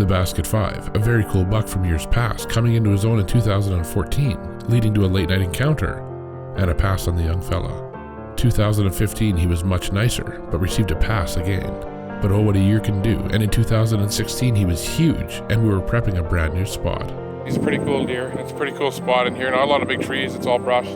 The Basket 5, a very cool buck from years past, coming into his own in 2014, leading to a late night encounter and a pass on the young fella. 2015 he was much nicer, but received a pass again. But oh, what a year can do, and in 2016 he was huge, and we were prepping a brand new spot. He's a pretty cool deer. It's a pretty cool spot in here, not a lot of big trees, it's all brush.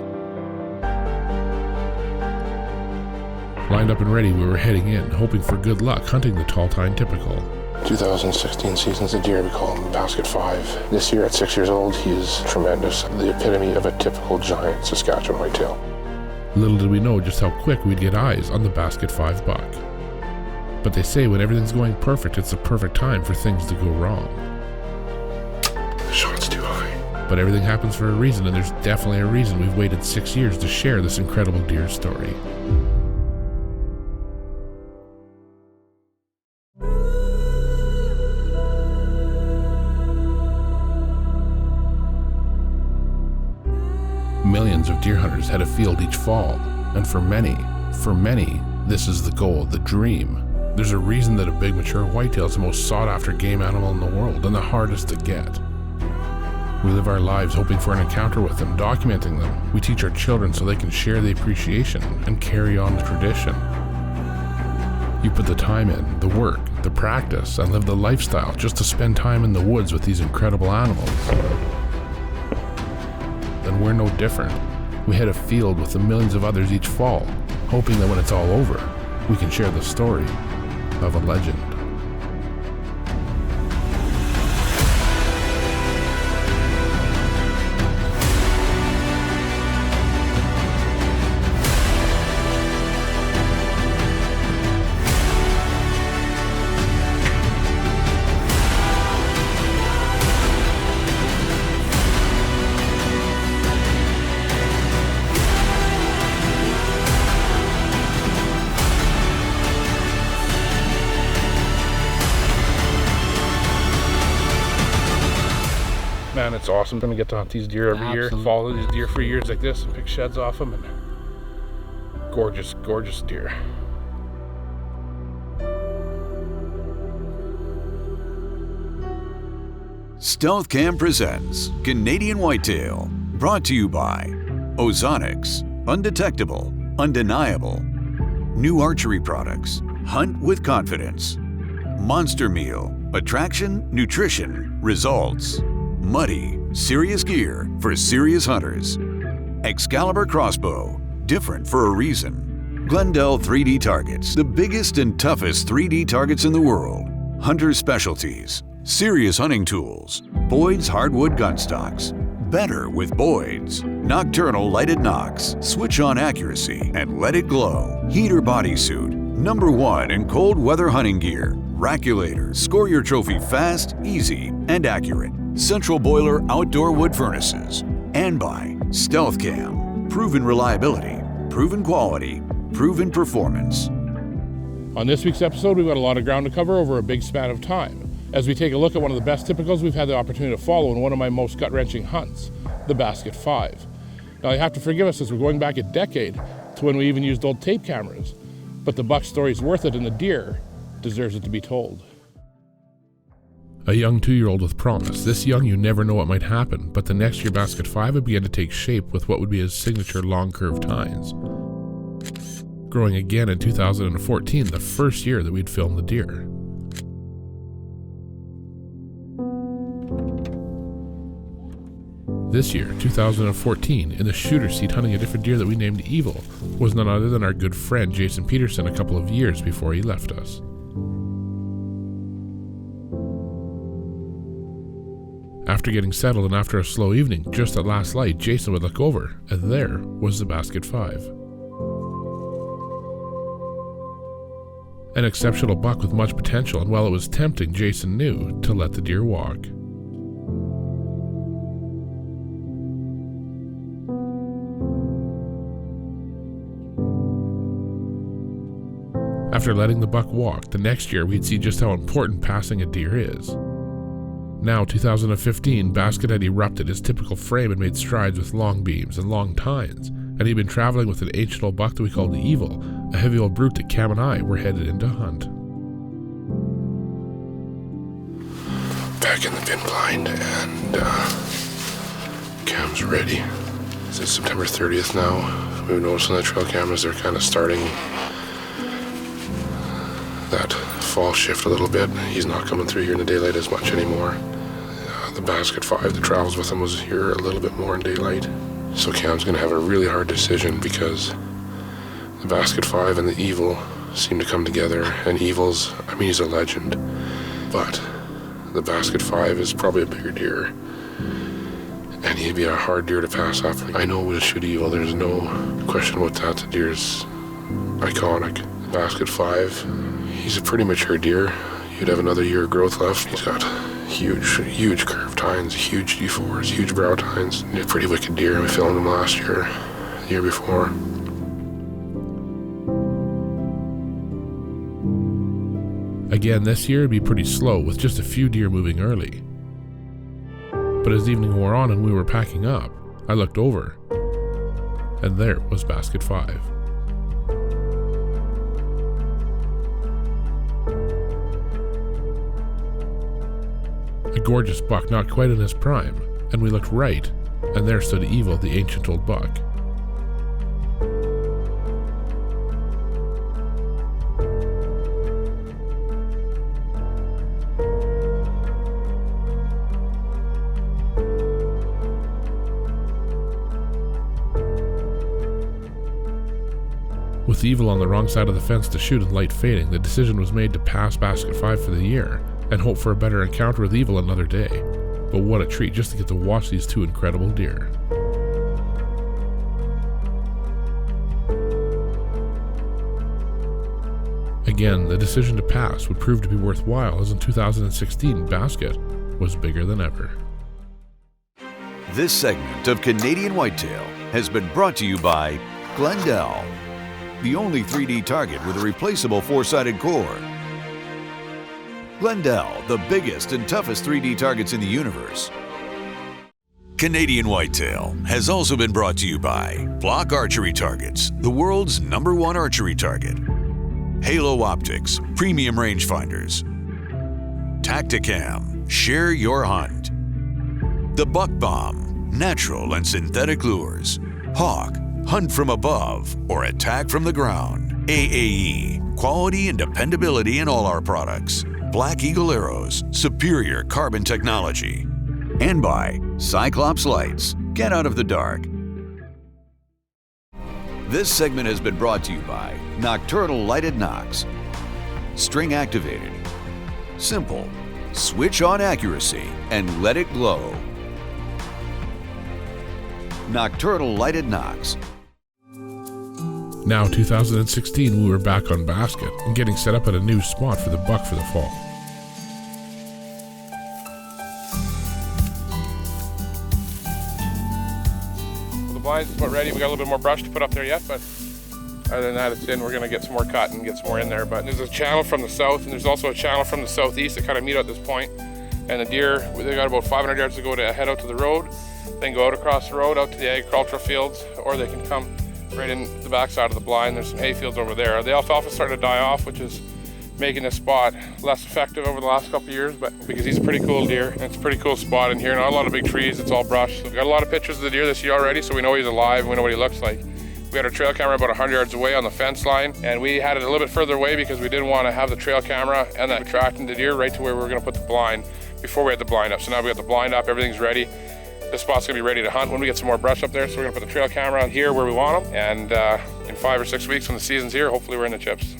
Lined up and ready, we were heading in, hoping for good luck hunting the tall tine typical. 2016 season's a deer, we call him Basket 5. This year at 6 years old, he is tremendous. The epitome of a typical giant Saskatchewan whitetail. Little did we know just how quick we'd get eyes on the Basket 5 buck. But they say when everything's going perfect, it's the perfect time for things to go wrong. The shot's too high. But everything happens for a reason, and there's definitely a reason we've waited 6 years to share this incredible deer story. Millions of deer hunters head a field each fall, and for many, this is the goal, the dream. There's a reason that a big mature whitetail is the most sought after game animal in the world and the hardest to get. We live our lives hoping for an encounter with them, documenting them. We teach our children so they can share the appreciation and carry on the tradition. You put the time in, the work, the practice, and live the lifestyle just to spend time in the woods with these incredible animals. And we're no different. We head a field with the millions of others each fall, hoping that when it's all over, we can share the story of a legend. Man, it's awesome. I'm gonna get to hunt these deer every year, follow these deer for years like this and pick sheds off them, and gorgeous, gorgeous deer. Stealth Cam presents Canadian Whitetail, brought to you by Ozonics, undetectable, undeniable. New archery products, hunt with confidence. Monster Meal, attraction, nutrition, results. Muddy, serious gear for serious hunters. Excalibur crossbow, different for a reason. Glendale 3D Targets, the biggest and toughest 3D targets in the world. Hunter Specialties, serious hunting tools. Boyd's hardwood gun stocks, better with Boyd's. Nocturnal lighted nocks, switch on accuracy and let it glow. Heater bodysuit, #1 in cold weather hunting gear. Rackulator, score your trophy fast, easy, and accurate. Central boiler outdoor wood furnaces. And by Stealth Cam, proven reliability, proven quality, proven performance. On this week's episode, we've got a lot of ground to cover over a big span of time, as we take a look at one of the best typicals we've had the opportunity to follow in one of my most gut-wrenching hunts, the Basket 5. Now you have to forgive us as we're going back a decade to when we even used old tape cameras, but the buck story's worth it and the deer deserves it to be told. A young 2-year-old with promise. This young, you never know what might happen, but the next year Basket 5 would begin to take shape with what would be his signature long curved tines. Growing again in 2014, the first year that we'd filmed the deer. This year, 2014, in the shooter seat hunting a different deer that we named Evil, was none other than our good friend Jason Peterson a couple of years before he left us. After getting settled and after a slow evening, just at last light, Jason would look over, and there was the Basket 5. An exceptional buck with much potential, and while it was tempting, Jason knew to let the deer walk. After letting the buck walk, the next year we'd see just how important passing a deer is. Now, 2015, Basket had erupted his typical frame and made strides with long beams and long tines, and he'd been traveling with an ancient old buck that we called Evil, a heavy old brute that Cam and I were headed in to hunt. back in the bin blind, and cam's ready. It's September 30th now. We've noticed on the trail cameras they're kind of starting that fall shift a little bit. He's not coming through here in the daylight as much anymore. The Basket 5 that travels with him was here a little bit more in daylight. So Cam's going to have a really hard decision because the Basket 5 and the Evil seem to come together. And Evil's, I mean, he's a legend. But the Basket 5 is probably a bigger deer. And he'd be a hard deer to pass up. I know with a Shoot Evil, there's no question about that. The deer's iconic. The Basket 5, he's a pretty mature deer. He'd have another year of growth left. He's got huge curved tines, huge D4s, huge brow tines. He's a pretty wicked deer. We filmed him last year, the year before. Again, this year it'd be pretty slow, with just a few deer moving early. But as evening wore on and we were packing up, I looked over, and there was Basket 5. A gorgeous buck, not quite in his prime, and we looked right, and there stood Evil, the ancient old buck. With Evil on the wrong side of the fence to shoot and light fading, the decision was made to pass Basket 5 for the year and hope for a better encounter with Evil another day. But what a treat just to get to watch these two incredible deer. Again, the decision to pass would prove to be worthwhile, as in 2016, Basket was bigger than ever. This segment of Canadian Whitetail has been brought to you by Glendale, the only 3D target with a replaceable 4-sided core. Glendale, the biggest and toughest 3D targets in the universe. Canadian Whitetail has also been brought to you by Flock Archery Targets, the world's #1 archery target. Halo Optics, premium rangefinders. Tacticam, share your hunt. The Buck Bomb, natural and synthetic lures. Hawk, hunt from above or attack from the ground. AAE, quality and dependability in all our products. Black Eagle Arrows, superior carbon technology. And by Cyclops Lights, get out of the dark. This segment has been brought to you by Nocturnal Lighted Nox. String activated. Simple. Switch on accuracy and let it glow. Nocturnal Lighted Nox. Now, 2016, we were back on Basket and getting set up at a new spot for the buck for the fall. Well, the blind's about ready. We got a little bit more brush to put up there yet, but other than that, it's in. We're gonna get some more cut and get some more in there. But there's a channel from the south, and there's also a channel from the southeast that kind of meet at this point. And the deer, they got about 500 yards to go to head out to the road, then go out across the road, out to the agricultural fields, or they can come right in the backside of the blind. There's some hay fields over there. The alfalfa started to die off, which is making this spot less effective over the last couple of years, but because he's a pretty cool deer, and it's a pretty cool spot in here. Not a lot of big trees, it's all brush. So we've got a lot of pictures of the deer this year already, so we know he's alive and we know what he looks like. We had our trail camera about 100 yards away on the fence line, and we had it a little bit further away because we didn't want to have the trail camera and that attracting the deer right to where we were going to put the blind before we had the blind up. So now we got the blind up, everything's ready. This spot's gonna be ready to hunt when we get some more brush up there. So we're gonna put the trail camera here where we want them. And in 5 or 6 weeks when the season's here, hopefully we're in the chips.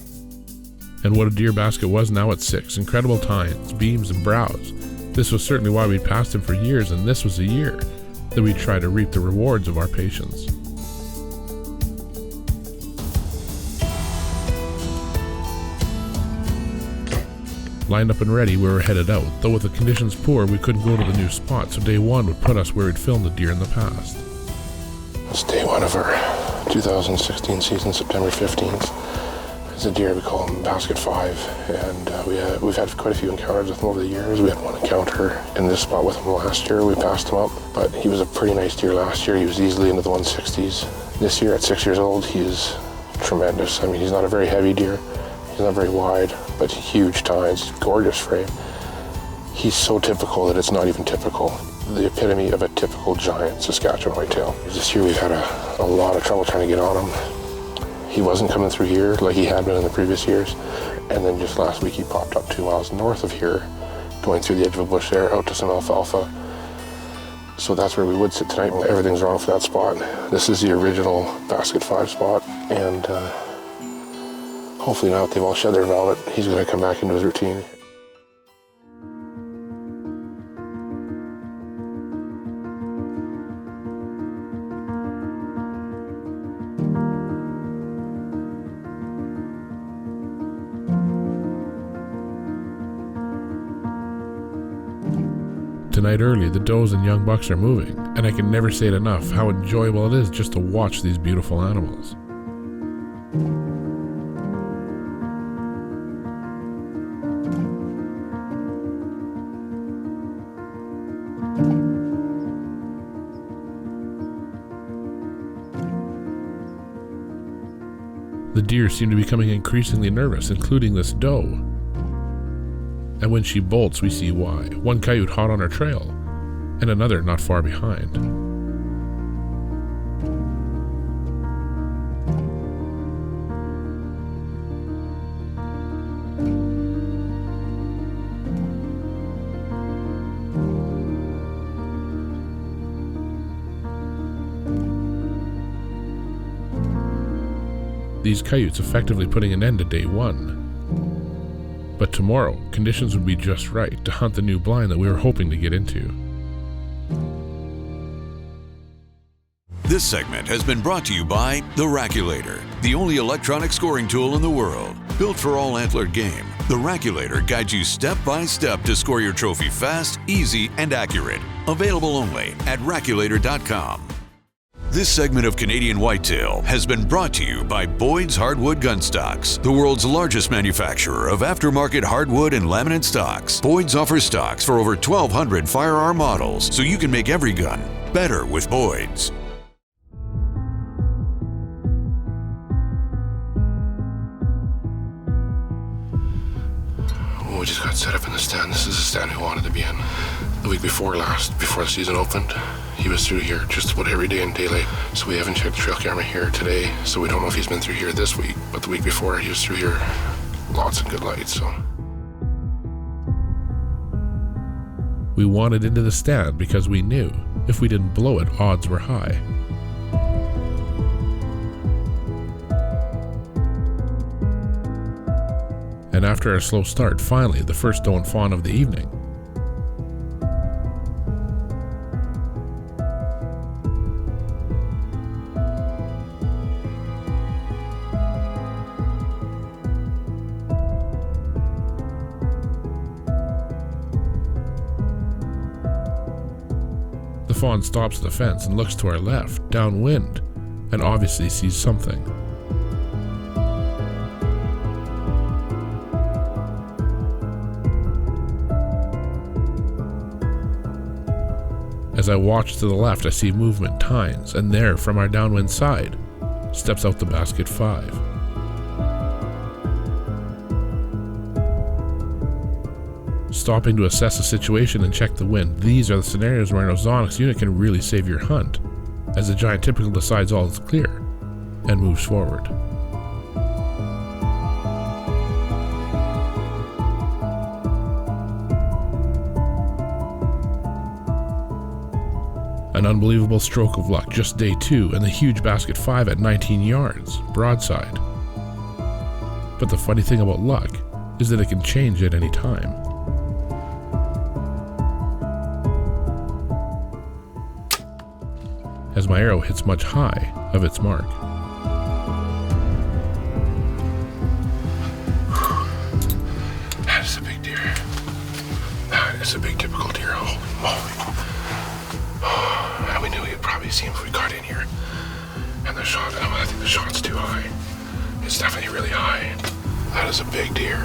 And what a deer Basket was now at 6. Incredible tines, beams, and brows. This was certainly why we'd passed him for years, and this was the year that we'd try to reap the rewards of our patience. Lined up and ready, we were headed out, though with the conditions poor, we couldn't go to the new spot, so day one would put us where we'd filmed the deer in the past. It's day one of our 2016 season, September 15th. It's a deer, we call him Basket 5, and we've had quite a few encounters with him over the years. We had one encounter in this spot with him last year. We passed him up, but he was a pretty nice deer last year. He was easily into the 160s. This year, at 6 years old, he is tremendous. I mean, he's not a very heavy deer. He's not very wide, but huge tines, gorgeous frame. He's so typical that it's not even typical. The epitome of a typical giant Saskatchewan whitetail. This year we've had a lot of trouble trying to get on him. He wasn't coming through here like he had been in the previous years. And then just last week he popped up 2 miles north of here, going through the edge of a bush there, out to some alfalfa. So that's where we would sit tonight. Well, everything's wrong for that spot. This is the original basket 5 spot. And hopefully now that they've all shed their velvet, he's gonna come back into his routine. Tonight early, the does and young bucks are moving, and I can never say it enough how enjoyable it is just to watch these beautiful animals. The deer seem to be becoming increasingly nervous, including this doe. And when she bolts, we see why. One coyote hot on her trail, and another not far behind. These coyotes effectively putting an end to day 1. But tomorrow, conditions would be just right to hunt the new blind that we were hoping to get into. This segment has been brought to you by the Raculator, the only electronic scoring tool in the world. Built for all antlered game, the Raculator guides you step by step to score your trophy fast, easy, and accurate. Available only at Raculator.com. This segment of Canadian Whitetail has been brought to you by Boyd's Hardwood Gun Stocks, the world's largest manufacturer of aftermarket hardwood and laminate stocks. Boyd's offers stocks for over 1,200 firearm models, so you can make every gun better with Boyd's. We just got set up in the stand. This is the stand we wanted to be in. The week before the season opened, he was through here just about every day in daylight. So we haven't checked the trail camera here today, so we don't know if he's been through here this week. But the week before, he was through here, lots of good lights. So We wanted into the stand because we knew if we didn't blow it, odds were high. And after a slow start, finally, the first doe and fawn of the evening. The fawn stops at the fence and looks to our left, downwind, and obviously sees something. As I watch to the left, I see movement, tines, and there, from our downwind side, steps out the basket 5. Stopping to assess the situation and check the wind, these are the scenarios where an Ozonics unit can really save your hunt, as the giant typical decides all is clear and moves forward. An unbelievable stroke of luck, just day 2, and the huge basket 5 at 19 yards, broadside. But the funny thing about luck is that it can change at any time. As my arrow hits much high of its mark. that is a big deer. That is a big typical deer. Holy moly. And we knew we'd probably see him if we got in here. And the shot, I think the shot's too high. It's definitely really high. That is a big deer.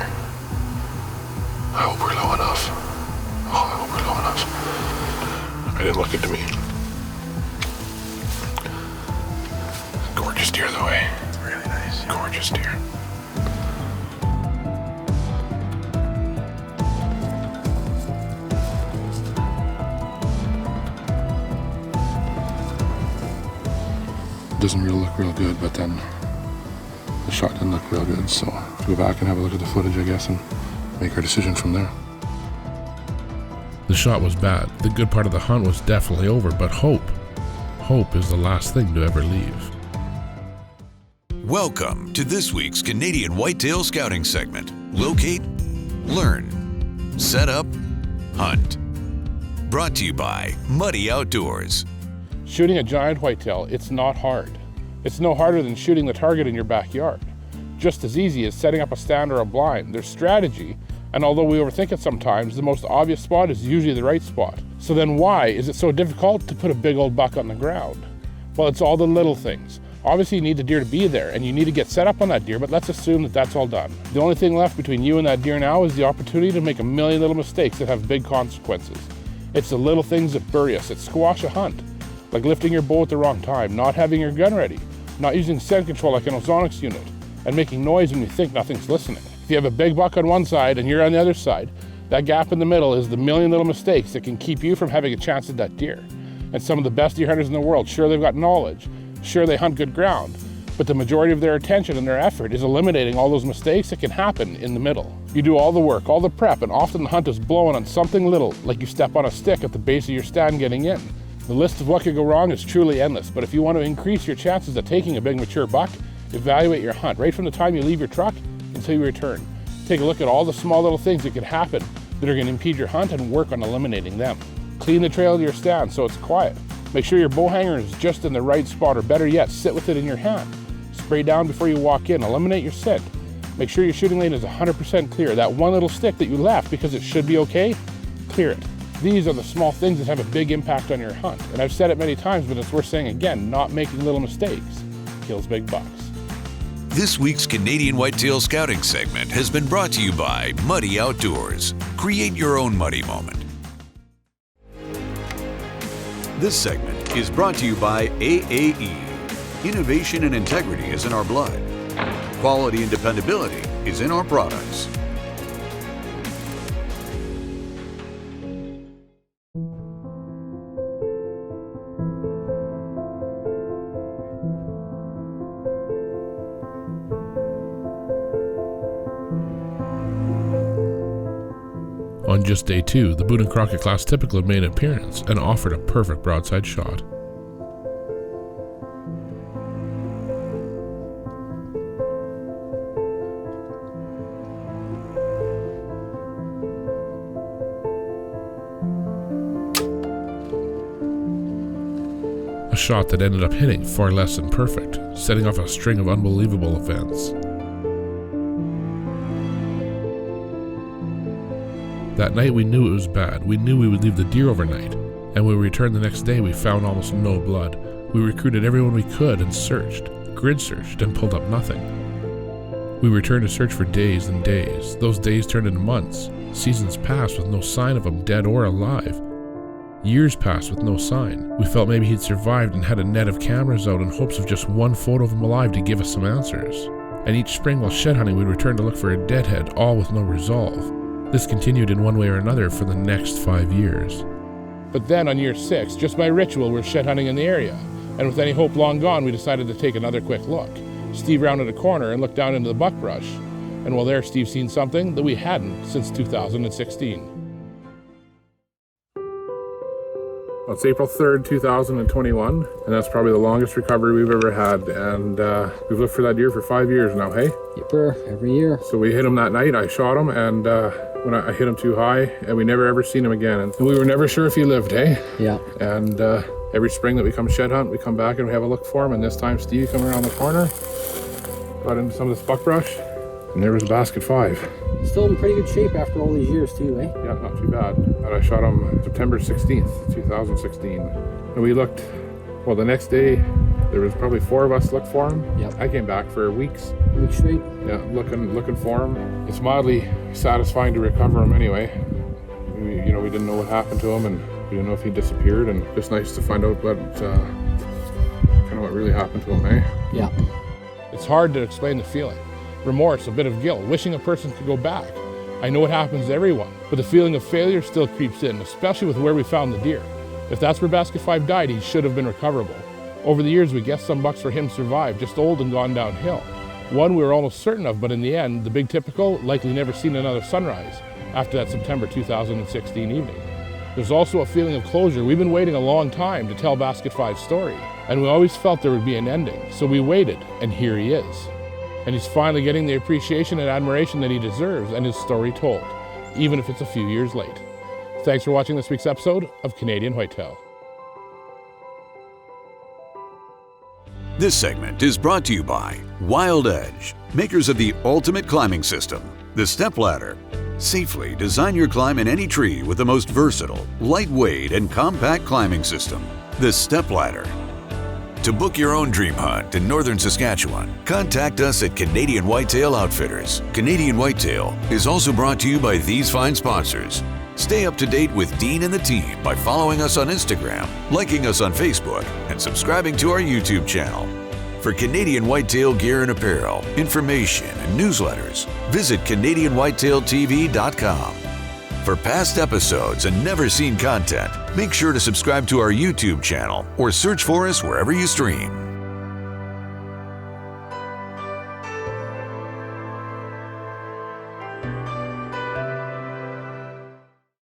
I hope we're low enough. Oh, I hope we're low enough. I didn't look it to me. Gorgeous deer though, eh? Really nice. Yeah. Gorgeous deer. doesn't look real good, but then the shot didn't look real good. So go back and have a look at the footage, I guess, and make our decision from there. The shot was bad. The good part of the hunt was definitely over, but hope is the last thing to ever leave. Welcome to this week's Canadian Whitetail Scouting segment. Locate, learn, set up, hunt. Brought to you by Muddy Outdoors. Shooting a giant whitetail, it's not hard. It's no harder than shooting the target in your backyard. Just as easy as setting up a stand or a blind. There's strategy, and although we overthink it sometimes, the most obvious spot is usually the right spot. So then why is it so difficult to put a big old buck on the ground? Well, it's all the little things. Obviously you need the deer to be there, and you need to get set up on that deer, but let's assume that that's all done. The only thing left between you and that deer now is the opportunity to make a million little mistakes that have big consequences. It's the little things that bury us, that squash a hunt. Like lifting your bow at the wrong time, not having your gun ready, not using scent control like an ozonics unit, and making noise when you think nothing's listening. If you have a big buck on one side and you're on the other side, that gap in the middle is the million little mistakes that can keep you from having a chance at that deer. And some of the best deer hunters in the world, sure, they've got knowledge, sure, they hunt good ground, but the majority of their attention and their effort is eliminating all those mistakes that can happen in the middle. You do all the work, all the prep, and often the hunt is blowing on something little, like you step on a stick at the base of your stand getting in. The list of what could go wrong is truly endless, but if you want to increase your chances of taking a big mature buck, evaluate your hunt right from the time you leave your truck until you return. Take a look at all the small little things that could happen that are going to impede your hunt and work on eliminating them. Clean the trail to your stand so it's quiet. Make sure your bow hanger is just in the right spot, or better yet, sit with it in your hand. Spray down before you walk in, eliminate your scent. Make sure your shooting lane is 100% clear. That one little stick that you left because it should be okay, clear it. These are the small things that have a big impact on your hunt. And I've said it many times, but it's worth saying again, not making little mistakes kills big bucks. This week's Canadian Whitetail Scouting segment has been brought to you by Muddy Outdoors. Create your own muddy moment. This segment is brought to you by AAE. Innovation and integrity is in our blood. Quality and dependability is in our products. On just day 2, the Boone & Crockett class typical had made an appearance and offered a perfect broadside shot. A shot that ended up hitting far less than perfect, setting off a string of unbelievable events. That night we knew it was bad. We knew we would leave the deer overnight, and when we returned the next day we found almost no blood. We recruited everyone we could and searched, grid searched, and pulled up nothing. We returned to search for days and days. Those days turned into months. Seasons passed with no sign of him, dead or alive. Years passed with no sign. We felt maybe he'd survived and had a net of cameras out in hopes of just one photo of him alive to give us some answers. And each spring while shed hunting we'd return to look for a deadhead, all with no resolve. This continued in one way or another for the next 5 years. But then on year 6, just by ritual, we're shed hunting in the area. And with any hope long gone, we decided to take another quick look. Steve rounded a corner and looked down into the buckbrush. And while there, Steve seen something that we hadn't since 2016. Well, it's April 3rd, 2021, and that's probably the longest recovery we've ever had. And we've looked for that deer for 5 years now, hey? Yipper, every year. So we hit him that night, I shot him, and when I hit him too high, and we never ever seen him again. And we were never sure if he lived, hey? Yeah. And every spring that we come shed hunt, we come back and we have a look for him, and this time Steve come around the corner, got into some of this buckbrush, and there was a basket 5. Still in pretty good shape after all these years too, eh? Yeah, not too bad. And I shot him September 16th, 2016. And we looked, well, the next day, there was probably 4 of us looked for him. Yep. I came back for weeks. Weeks straight? Yeah, looking for him. It's mildly satisfying to recover him anyway. We didn't know what happened to him, and we didn't know if he disappeared, and it's nice to find out what really happened to him, eh? Yeah. It's hard to explain the feeling. Remorse, a bit of guilt, wishing a person could go back. I know it happens to everyone, but the feeling of failure still creeps in, especially with where we found the deer. If that's where basket 5 died, he should have been recoverable. Over the years, we guessed some bucks for him survived, just old and gone downhill. One we were almost certain of, but in the end, the big typical likely never seen another sunrise after that September 2016 evening. There's also a feeling of closure. We've been waiting a long time to tell Basket 5's story, and we always felt there would be an ending, so we waited, and here he is. And he's finally getting the appreciation and admiration that he deserves, and his story told, even if it's a few years late. Thanks for watching this week's episode of Canadian Whitetail. This segment is brought to you by Wild Edge, makers of the ultimate climbing system, the Step Ladder. Safely design your climb in any tree with the most versatile, lightweight, and compact climbing system, the Step Ladder. To book your own dream hunt in northern Saskatchewan, contact us at Canadian Whitetail Outfitters. Canadian Whitetail is also brought to you by these fine sponsors. Stay up to date with Dean and the team by following us on Instagram, liking us on Facebook, and subscribing to our YouTube channel. For Canadian Whitetail gear and apparel, information, and newsletters, visit CanadianWhitetailTV.com. For past episodes and never-seen content, make sure to subscribe to our YouTube channel or search for us wherever you stream.